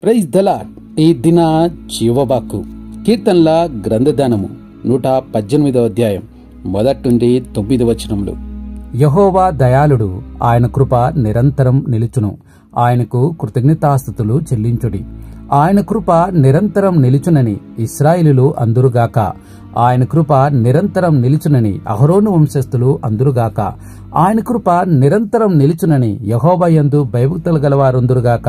Praise the lord. ఈ దిన జీవవాక్కు కీర్తనల గ్రంథదానము 118వ అధ్యాయం 1 నుండి 9 వచనములు. యెహోవా దయాళుడు, ఆయన కృప నిరంతరం నిలుచును. ఆయనకు కృతజ్ఞతాస్తుతులు చెల్లించుడి. ఆయన కృప నిరంతరం నిలుచునని ఇశ్రాయేలీయులు అందురుగాక. ఆయన కృప నిరంతరం నిలుచునని అహరోను వంశస్థులు అందురుగాక. ఆయన కృప నిరంతరం నిలుచునని యెహోవా యందు భయభక్తులు గలవారుందురుగాక.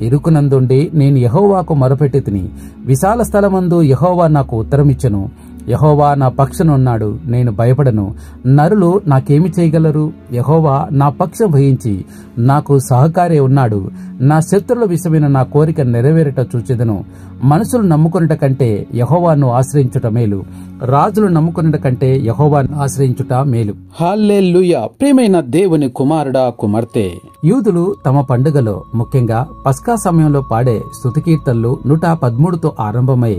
ఇరుకునందుండి నేను యెహోవాకు మొరపెట్టి తిని, విశాల స్థలమందు యెహోవా నాకు ఉత్తరమిచ్చెను. యెహోవా నా పక్షనున్నాడు, నేను భయపడను. నరులు నాకేమి చేయగలరు? యెహోవా నా పక్షం వహించి నాకు సహకారి ఉన్నాడు. నా శత్రుల విషయమైన నా కోరిక నెరవేరట చూచెదను. మనుషులు నమ్ముకొనుట కంటే యెహోవాను ఆశ్రయించుట మేలు. రాజులు నమ్ముకొనుట కంటే యెహోవాను ఆశ్రయించుట మేలు. హల్లెలూయా. ప్రియమైన దేవుని కుమారుడా, కుమార్తె, యూదులు తమ పండుగలో ముఖ్యంగా పస్కా సమయంలో పాడే స్తుతి కీర్తనలు 113తో ఆరంభమై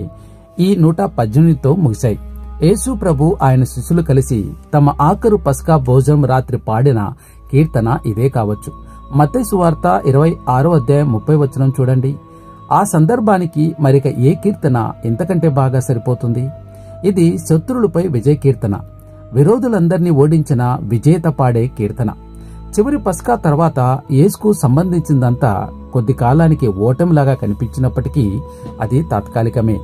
ఈ 118తో ముగిశాయి. యేసు ప్రభు ఆయన శిష్యులు కలిసి తమ ఆఖరు పస్కా భోజనం రాత్రి పాడిన కీర్తన ఇదే కావచ్చు. మత్తయి సువార్త 26వ అధ్యాయం 30 వచనం చూడండి. ఆ సందర్భానికి మరిక ఏ కీర్తన ఇంతకంటే బాగా సరిపోతుంది? ఇది శత్రువులపై విజయ కీర్తన, విరోధులందరినీ ఓడించిన విజేత పాడే కీర్తన. చివరి పస్కా తర్వాత యేసుకు సంబంధించిందంతా కొద్ది కాలానికి ఓటమిలాగా కనిపించినప్పటికీ అది తాత్కాలికమే.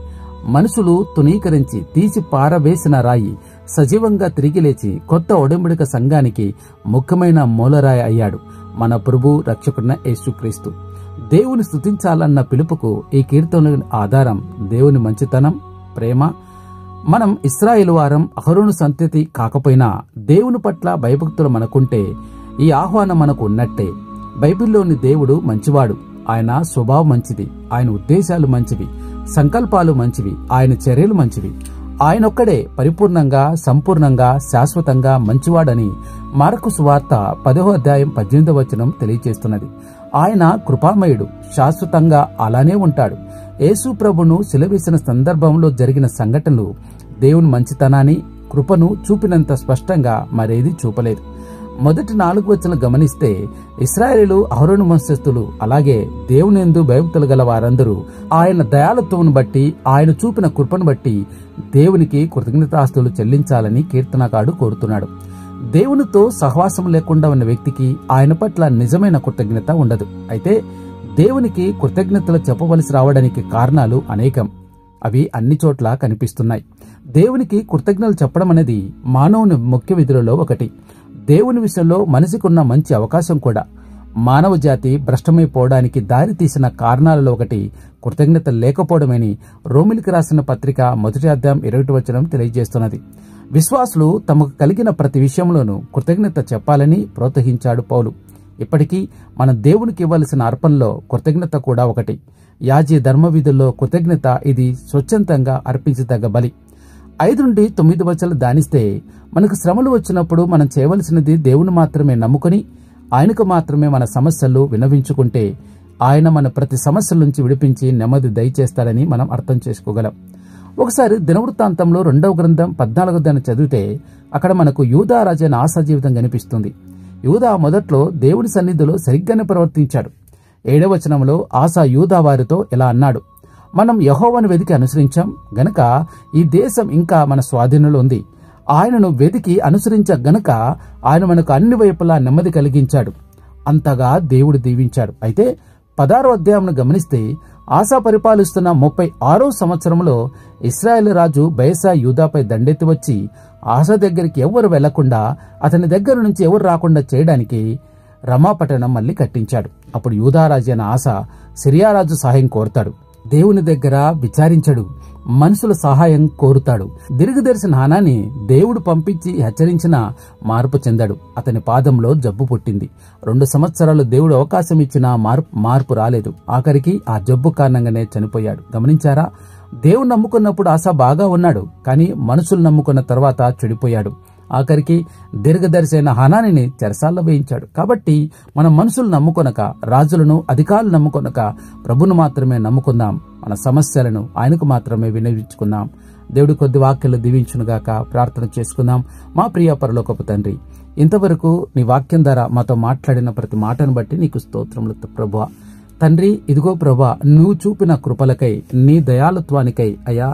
మనుషులు తునీకరించి తీసి పారవేసిన రాయి సజీవంగా తిరిగి లేచి కొత్త ఒడంబడిక సంఘానికి ముఖ్యమైన మూలరాయి అయ్యాడు మన ప్రభు రక్షకుడిన యేసుక్రీస్తు. దేవుని స్తుతించాలన్న పిలుపుకు ఈ కీర్తనల ఆధారం దేవుని మంచితనం, ప్రేమ. మనం ఇశ్రాయేలు వారం, అహరోను సంతతి కాకపోయినా దేవుని పట్ల భయభక్తులు మనకుంటే ఈ ఆహ్వానం మనకు ఉన్నట్టే. బైబిల్లోని దేవుడు మంచివాడు. ఆయన స్వభావం మంచిది, ఆయన ఉద్దేశాలు మంచివి, సంకల్పాలు మంచివి, ఆయన చర్యలు మంచివి. ఆయనొక్కడే పరిపూర్ణంగా, సంపూర్ణంగా, శాశ్వతంగా మంచివాడని మార్కు సువార్త 10వ అధ్యాయం 18వ వచనం తెలియజేస్తున్నది. ఆయన కృపామయుడు, శాశ్వతంగా అలానే ఉంటాడు. యేసు ప్రభును సిలువేసిన సందర్భంలో జరిగిన సంఘటనలు దేవుని మంచితనాన్ని, కృపను చూపినంత స్పష్టంగా మరేది చూపలేదు. మొదటి 4 వచనాలు గమనిస్తే ఇశ్రాయేలీయులు, అహరోను వంశస్థులు, అలాగే దేవునియందు భయభక్తులు గల వారందరూ ఆయన దయాళుత్వమును బట్టి, ఆయన చూపిన కృపను బట్టి దేవునికి కృతజ్ఞతాస్తుతులు చెల్లించాలని కీర్తనకారుడు కోరుతున్నాడు. దేవునితో సహవాసం లేకుండా ఉన్న వ్యక్తికి ఆయన పట్ల నిజమైన కృతజ్ఞత ఉండదు. అయితే దేవునికి కృతజ్ఞతలు చెప్పవలసి రావడానికి కారణాలు అనేకం. అవి అన్ని చోట్ల కనిపిస్తున్నాయి. దేవునికి కృతజ్ఞతలు చెప్పడం అనేది మానవుని ముఖ్య విధులలో ఒకటి. దేవుని విషయంలో మనిషికున్న మంచి అవకాశం కూడా. మానవ జాతి భ్రష్టమైపోవడానికి దారి తీసిన కారణాలలో ఒకటి కృతజ్ఞత లేకపోవడమని రోమిలికి రాసిన పత్రిక 1వ అధ్యాయం 20వ వచనం తెలియజేస్తున్నది. విశ్వాసులు తమకు కలిగిన ప్రతి విషయంలోనూ కృతజ్ఞత చెప్పాలని ప్రోత్సహించాడు పౌలు. ఇప్పటికీ మన దేవునికి ఇవ్వాల్సిన అర్పణలో కృతజ్ఞత కూడా ఒకటి. యాజీ ధర్మవిధుల్లో కృతజ్ఞత ఇది స్వచ్ఛందంగా అర్పించదగ్గ బలి. 5 నుండి 9 వచనాలు ధ్యానిస్తే మనకు శ్రమలు వచ్చినప్పుడు మనం చేయవలసినది దేవుని మాత్రమే నమ్ముకొని ఆయనకు మాత్రమే మన సమస్యలు విన్నవించుకుంటే ఆయన మన ప్రతి సమస్యల నుంచి విడిపించి నెమ్మది దయచేస్తాడని మనం అర్థం చేసుకోగలం. ఒకసారి దినవృత్తాంతంలో 2వ గ్రంథం 14వ అధ్యాయం చదివితే అక్కడ మనకు యూదా రాజైన ఆసా జీవితం కనిపిస్తుంది. యూదా మొదట్లో దేవుని సన్నిధిలో సరిగ్గానే ప్రవర్తించాడు. 7వ వచనంలో ఆసా యూదా వారితో ఇలా అన్నాడు: మనం యెహోవాను వెదికి అనుసరించాం గనక ఈ దేశం ఇంకా మన స్వాధీనంలో ఉంది. ఆయనను వెదికి అనుసరించ గనక ఆయన మనకు అన్ని వైపులా నెమ్మది కలిగించాడు. అంతగా దేవుడు దీవించాడు. అయితే 16వ అధ్యాయం గమనిస్తే ఆసా పరిపాలిస్తున్న 36వ సంవత్సరంలో ఇశ్రాయేలు రాజు బయసా యూదాపై దండెత్తి వచ్చి ఆసా దగ్గరికి ఎవరు వెళ్లకుండా, అతని దగ్గర నుంచి ఎవరు రాకుండా చేయడానికి రమా పట్టణం మళ్ళీ కట్టించాడు. అప్పుడు యూదారాజు అయిన ఆసా సిరియారాజు సహాయం కోరుతాడు. దేవుని దగ్గర విచారించడు, మనుషుల సహాయం కోరుతాడు. దిరుగుదర్శన హానాన్ని దేవుడు పంపించి హెచ్చరించిన మార్పు చెందాడు. అతని పాదంలో జబ్బు పుట్టింది. 2 సంవత్సరాలు దేవుడు అవకాశం ఇచ్చినా మార్పు రాలేదు. ఆఖరికి ఆ జబ్బు కారణంగానే చనిపోయాడు. గమనించారా? దేవుడు నమ్ముకున్నప్పుడు ఆశ బాగా ఉన్నాడు, కానీ మనుషులు నమ్ముకున్న తర్వాత చెడిపోయాడు. ఆఖరికి దీర్ఘదర్శి అయిన హనానిని చెరసాల్లో వేయించాడు. కాబట్టి మనం మనుషులు నమ్ముకొనక, రాజులను, అధికారులు నమ్ముకొనక ప్రభును మాత్రమే నమ్ముకుందాం. మన సమస్యలను ఆయనకు మాత్రమే వినియోగించుకుందాం. దేవుడి కొద్ది వాక్యాలు దీవించునుగాక. ప్రార్థన చేసుకుందాం. మా ప్రియ పరలోకపు తండ్రి, ఇంతవరకు నీ వాక్యం ద్వారా మాతో మాట్లాడిన ప్రతి మాటను బట్టి నీకు స్తోత్రములు ప్రభువా. తండ్రి, ఇదిగో ప్రభా, నువ్వు చూపిన కృపలకై, నీ దయాళుత్వానికై అయ్యా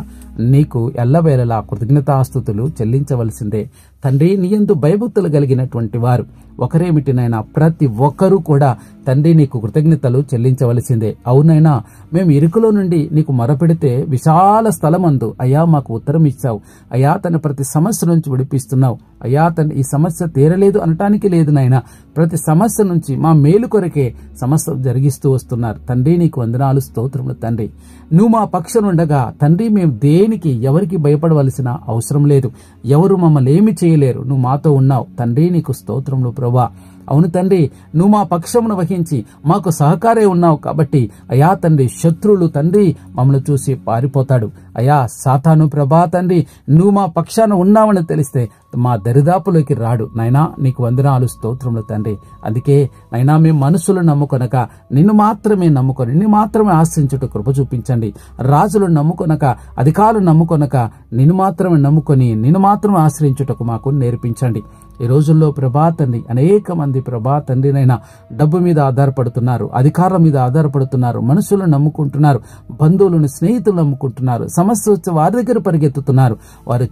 నీకు ఎల్లవేళలా కృతజ్ఞతాస్తుతులు చెల్లించవలసిందే. తండ్రి, నీ యందు భయభక్తులు కలిగినటువంటి వారు ఒకరేమిటినైనా ప్రతి ఒక్కరూ కూడా తండ్రి నీకు కృతజ్ఞతలు చెల్లించవలసిందే. అవునైనా మేము ఇరుకులో నుండి నీకు మొరపెడితే విశాల స్థలమందు అయ్యా మాకు ఉత్తరం ఇచ్చావు. అయ్యా తన ప్రతి సమస్య నుంచి విడిపిస్తున్నావు. అయ్యా తను ఈ సమస్య తీరలేదు అనటానికి లేదు నాయన, ప్రతి సమస్య నుంచి మా మేలు కొరకే సమస్య జరిగిస్తూ వస్తున్నారు. తండ్రి నీకు వందనాలు, స్తోత్రములు. తండ్రి, నువ్వు మా పక్షానుండగా తండ్రి మేము దేనికి ఎవరికి భయపడవలసిన అవసరం లేదు. ఎవరు మమ్మల్ని ఏమి చేయలేరు. నువ్వు మాతో ఉన్నావు. తండ్రి నీకు స్తోత్రములు ప్రభా. అవును తండ్రి, నువ్వు మా పక్షమును వహించి మాకు సహకారే ఉన్నావు కాబట్టి అయా తండ్రి, శత్రువులు తండ్రి మమ్మల్ని చూసి పారిపోతాడు. అయా సాతాను ప్రభా తండ్రి, నువ్వు మా పక్షాన ఉన్నావని తెలిస్తే మా దరిదాపులోకి రాడు. నైనా నీకు వందనాలు, స్తోత్రములు తండ్రి. అందుకే నైనా మేము మనసులు నమ్ముకొనక నిన్ను మాత్రమే నమ్ముకొని నిన్ను మాత్రమే ఆశ్రయించుట కృప చూపించండి. రాజులు నమ్ముకొనక, అధికారులు నమ్ముకొనక నిన్ను మాత్రమే నమ్ముకొని నిన్ను మాత్రమే ఆశ్రయించుటకు మాకు నేర్పించండి. ఈ రోజుల్లో ప్రభా తండ్రి, అనేక మంది ప్రభా తండ్రినైనా డబ్బు మీద ఆధారపడుతున్నారు, అధికారం మీద ఆధారపడుతున్నారు, మనుషులను నమ్ముకుంటున్నారు, బంధువులను, స్నేహితులు నమ్ముకుంటున్నారు. సమస్య వచ్చి వారి దగ్గర పరిగెత్తుతున్నారు. వారు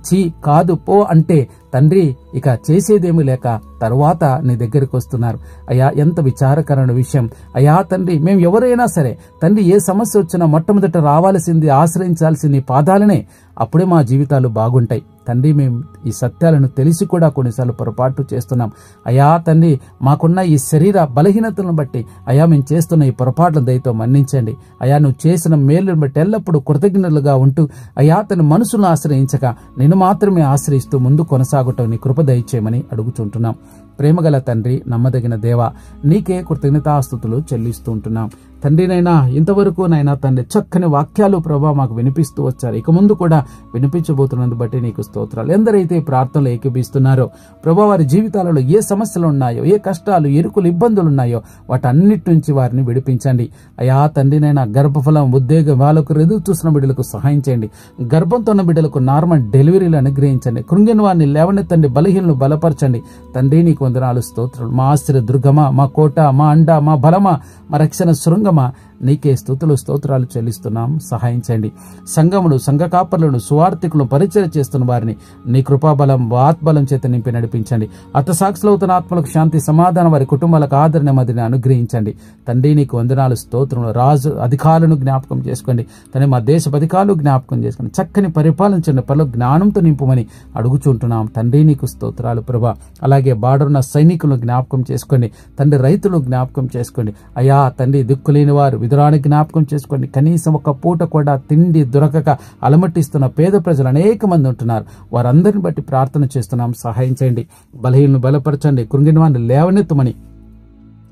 కాదు పో అంటే తండ్రి ఇక చేసేదేమీ లేక తరువాత నీ దగ్గరికి వస్తున్నారు. అయ్యా ఎంత విచారకరమైన విషయం. అయ్యా తండ్రి, మేము ఎవరైనా సరే తండ్రి ఏ సమస్య వచ్చినా మొట్టమొదట రావాల్సింది, ఆశ్రయించాల్సింది నీ పాదాలనే. అప్పుడే మా జీవితాలు బాగుంటాయి. తండ్రి, మేము ఈ సత్యాలను తెలిసి కూడా కొన్నిసార్లు పొరపాటు చేస్తున్నాం. అయ్యా తండ్రి, మాకున్న ఈ శరీర బలహీనతలను బట్టి అయ్యా మేము చేస్తున్న ఈ పొరపాట్లను దయతో మన్నించండి. అయ్యా నువ్వు చేసిన మేలును బట్టి ఎల్లప్పుడూ కృతజ్ఞతలుగా ఉంటూ అయ్యా తన మనసును ఆశ్రయించక నిన్ను మాత్రమే ఆశ్రయిస్తూ ముందు కొనసాగటం నీ కృప దయచేయమని అడుగుచుంటున్నాం. ప్రేమగల తండ్రి, నమ్మదగిన దేవా, నీకే కృతజ్ఞతాస్తుతులు చెల్లిస్తూ ఉంటున్నాం. తండ్రినైనా ఇంతవరకు నైనా తండ్రి చక్కని వాక్యాలు ప్రభా మాకు వినిపిస్తూ వచ్చారు. ఇక ముందు కూడా వినిపించబోతున్నందు బట్టి నీకు స్తోత్రాలు. ఎందరైతే ప్రార్థనలు ఏకీభిస్తున్నారో ప్రభా, వారి జీవితాలలో ఏ సమస్యలు ఉన్నాయో, ఏ కష్టాలు, ఇరుకులు, ఇబ్బందులు ఉన్నాయో వాటన్నిటి నుంచి వారిని విడిపించండి. అయా తండ్రినైనా గర్భఫలం, ఉద్వేగం వాళ్ళకు ఎదురు చూసిన బిడ్డలకు సహాయం చేయండి. గర్భంతో ఉన్న బిడ్డలకు నార్మల్ డెలివరీలు అనుగ్రహించండి. కృంగిన వారిని లేవనెత్తండి, బలహీనలు బలపరచండి. తండ్రి నీకు వందనాలు, స్తోత్రాలు. మా ఆశ్రయ దుర్గమా, మా కోట, మా అండ, మా బలమా, మా రక్షణ శృంగమా, నీకే స్తుతులు, స్తోత్రాలు చెల్లిస్తున్నాం. సహాయం చేయండి. సంఘమును, సంఘ కాపరులను, సువార్థికులను పరిచయం చేస్తున్న వారిని నీ కృపాబలం, ఆత్బలం చేత నింపి నడిపించండి. అర్థసాక్షులవుతున్న ఆత్మలకు శాంతి, సమాధానం, వారి కుటుంబాలకు ఆదరణ మధ్యని అనుగ్రహించండి. తండ్రి నీకు వందనాలు, స్తోత్రములు. రాజు అధికారులను జ్ఞాపకం చేసుకోండి. తండ్రి మా దేశ అధికారులు జ్ఞాపకం చేసుకోండి. చక్కని పరిపాలించిన పనులు జ్ఞానంతో నింపుమని అడుగుచుంటున్నాం. తండ్రి నీకు స్తోత్రాలు ప్రభా. అలాగే బార్డరున్న సైనికులను జ్ఞాపకం చేసుకోండి. తండ్రి రైతులు జ్ఞాపకం చేసుకోండి. అయా తండ్రి దిక్కులేని వారు విధురానికి జ్ఞాపకం చేసుకోండి. కనీసం ఒక పూట కూడా తిండి దొరకక అలమటిస్తున్న పేద ప్రజలు అనేక మంది ఉంటున్నారు. వారందరిని బట్టి ప్రార్థన చేస్తున్నాం. సహాయం చేయండి. బలహీనను బలపరచండి. కృంగిన వారిని లేవనెత్తమని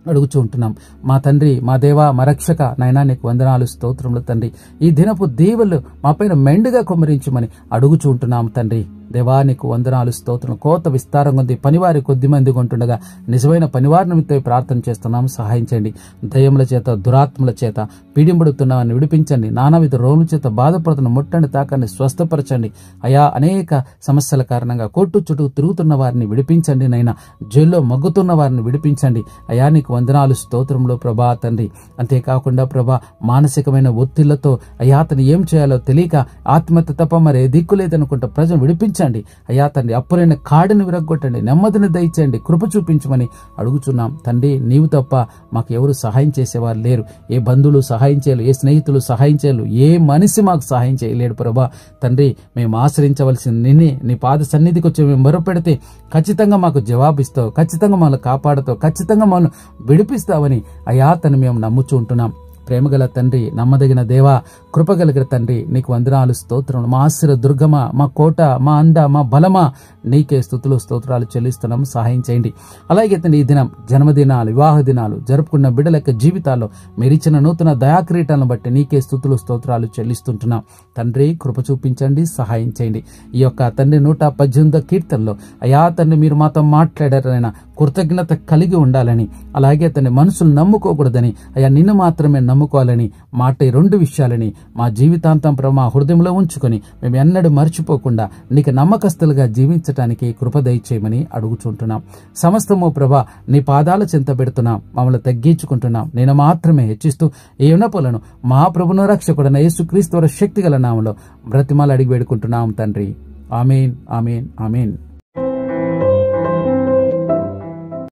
అడుగుచూ ఉంటున్నాం. మా తండ్రి, మా దేవా, మా రక్షక నైనా నీకు వందనాలు, స్తోత్రములు తండ్రి. ఈ దినపు దీవెలు మా పైన మెండుగా కుమ్మరించమని అడుగుచూ ఉంటున్నాం తండ్రి. దేవా నీకు వందనాలు, స్తోత్రం. కోత విస్తారంగా ఉంది. పనివారి కొద్ది మంది ఉంటుండగా నిజమైన పనివారి నిమిత్తమై ప్రార్థన చేస్తున్నాం. సహాయం చేయండి. దయ్యముల చేత, దురాత్మల చేత పీడింపడుతున్న వారిని విడిపించండి. నానావిధ రోగుల చేత బాధపడుతున్న ముట్టండి, తాకండి, స్వస్థపరచండి. అయా అనేక సమస్యల కారణంగా కోర్టు చుట్టూ తిరుగుతున్న వారిని విడిపించండి. నైనా జైల్లో మగ్గుతున్న వారిని విడిపించండి. అయా నీకు వందనాలు, స్తోత్రంలో ప్రభా తండ్రి. అంతేకాకుండా ప్రభా, మానసికమైన ఒత్తిళ్లతో అయా అతను ఏం చేయాలో తెలియక ఆత్మహత్య తప్ప మరే దిక్కు లేదనుకుంటా ప్రజలు విడిపించండి. అయ్యా తండ్రి, అప్పులైన కాడిని విరగొట్టండి. నెమ్మదిని దయచేయండి. కృప చూపించమని అడుగుచున్నాం తండ్రి. నీవు తప్ప మాకు ఎవరు సహాయం చేసేవారు లేరు. ఏ బంధువులు సహాయం చేయలేరు, ఏ స్నేహితులు సహాయం చేయలేరు, ఏ మనిషి మాకు సహాయం చేయలేడు ప్రభా తండ్రి. మేము ఆశ్రయించవలసింది నిన్నే. నీ పాద సన్నిధికి వచ్చి మేము మొరపెడితే ఖచ్చితంగా మాకు జవాబిస్తావు, ఖచ్చితంగా మమ్మల్ని కాపాడుతావు, ఖచ్చితంగా మమ్మల్ని విడిపిస్తావని అయ్యా తను మేము నమ్ముచూ ఉంటున్నాం. ప్రేమగల తండ్రి, నమ్మదగిన దేవా, కృపగలిగిన తండ్రి నీకు వందనాలు, స్తోత్రం. మా ఆశ్రయ దుర్గమ, మా కోట, మా అండ, మా బలమా, నీకే స్తుతులు, స్తోత్రాలు చెల్లిస్తున్నాం. సహాయం చేయండి. అలాగే తండ్రి, ఈ దినం జన్మదినాలు, వివాహ దినాలు జరుపుకున్న బిడ్డల యొక్క జీవితాల్లో మీరిచ్చిన నూతన దయాక్రీటాలను బట్టి నీకే స్తుతులు, స్తోత్రాలు చెల్లిస్తుంటున్నాం. తండ్రి కృప చూపించండి. సహాయం చేయండి. ఈ యొక్క తండ్రి 118 కీర్తనలో అయా తండ్రి మీరు మాతో మాట్లాడారైనా కృతజ్ఞత కలిగి ఉండాలని, అలాగే తండ్రి మనుషులు నమ్ముకోకూడదని, అయ్యా నిన్ను మాత్రమే నమ్ముకోవాలని మాట ఈ 2 విషయాలని మా జీవితాంతం ప్రభు మా హృదయంలో ఉంచుకొని మేము ఎన్నడూ మర్చిపోకుండా నీకు నమ్మకస్తులుగా జీవించటానికి కృప దయచేయమని అడుగుచుంటున్నాం. సమస్తము ప్రభా నీ పాదాల చెంత పెడుతున్నాం, మమ్మల్ని తగ్గించుకుంటున్నాం. నేను మాత్రమే హెచ్చిస్తూ ఈ ఉన్నపులను మా ప్రభును రక్షకుడైన యేసుక్రీస్తు శక్తిగల నామములో బ్రతిమాలు అడిగి వేడుకుంటున్నాం తండ్రి. ఆమేన్, ఆమేన్, ఆమేన్.